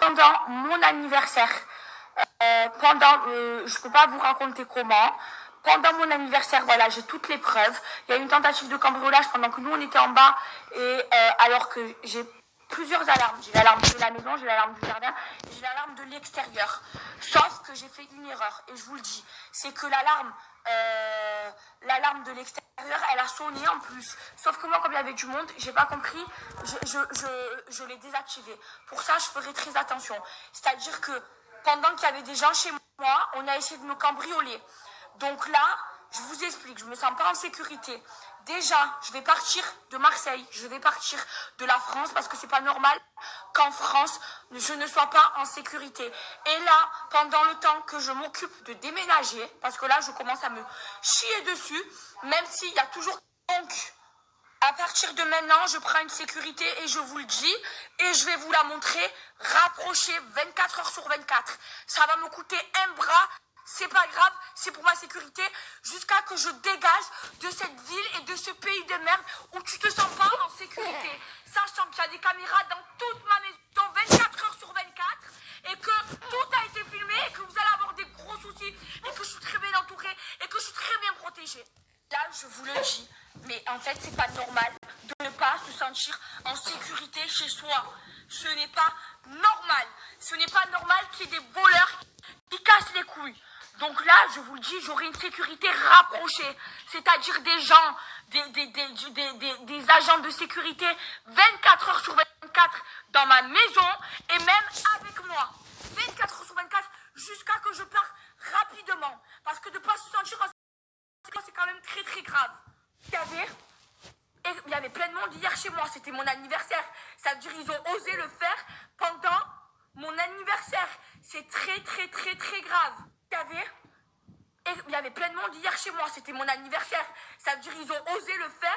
pendant mon anniversaire, je peux pas vous raconter comment. Pendant mon anniversaire, voilà, j'ai toutes les preuves. Il y a eu une tentative de cambriolage pendant que nous on était en bas et alors que j'ai plusieurs alarmes. J'ai l'alarme de la maison, j'ai l'alarme du jardin, et j'ai l'alarme de l'extérieur. Sauf que j'ai fait une erreur et je vous le dis, c'est que l'alarme de l'extérieur, elle a sonné en plus. Sauf que moi, comme il y avait du monde, j'ai pas compris, je l'ai désactivé. Pour ça, je ferai très attention. C'est-à-dire que pendant qu'il y avait des gens chez moi, on a essayé de me cambrioler. Donc là, je vous explique, je me sens pas en sécurité. Déjà, je vais partir de Marseille, je vais partir de la France parce que c'est pas normal qu'en France, je ne sois pas en sécurité. Et là, pendant le temps que je m'occupe de déménager, parce que là, je commence à me chier dessus, même s'il y a toujours... Donc, à partir de maintenant, je prends une sécurité et je vous le dis, et je vais vous la montrer, rapprochée 24 heures sur 24. Ça va me coûter un bras. C'est pas grave, c'est pour ma sécurité, jusqu'à que je dégage de cette ville et de ce pays de merde où tu te sens pas en sécurité. Sachant qu'il y a des caméras dans toute ma maison 24 heures sur 24 et que tout a été filmé et que vous allez avoir des gros soucis et que je suis très bien entourée et que je suis très bien protégée. Là, je vous le dis, mais en fait, c'est pas normal de ne pas se sentir en sécurité chez soi. Ce n'est pas normal. Ce n'est pas normal qu'il y ait des voleurs qui cassent les couilles. Donc là, je vous le dis, j'aurai une sécurité rapprochée, c'est-à-dire des gens, des agents de sécurité 24 heures sur 24 dans ma maison et même avec moi. 24 heures sur 24 jusqu'à que je parte rapidement. Parce que de ne pas se sentir en sécurité, c'est quand même très très grave. Il y avait plein de monde hier chez moi, c'était mon anniversaire. Ça veut dire qu'ils ont osé le faire pendant mon anniversaire. C'est très très très très grave. Il y avait plein de monde hier chez moi, c'était mon anniversaire. Ça veut dire qu'ils ont osé le faire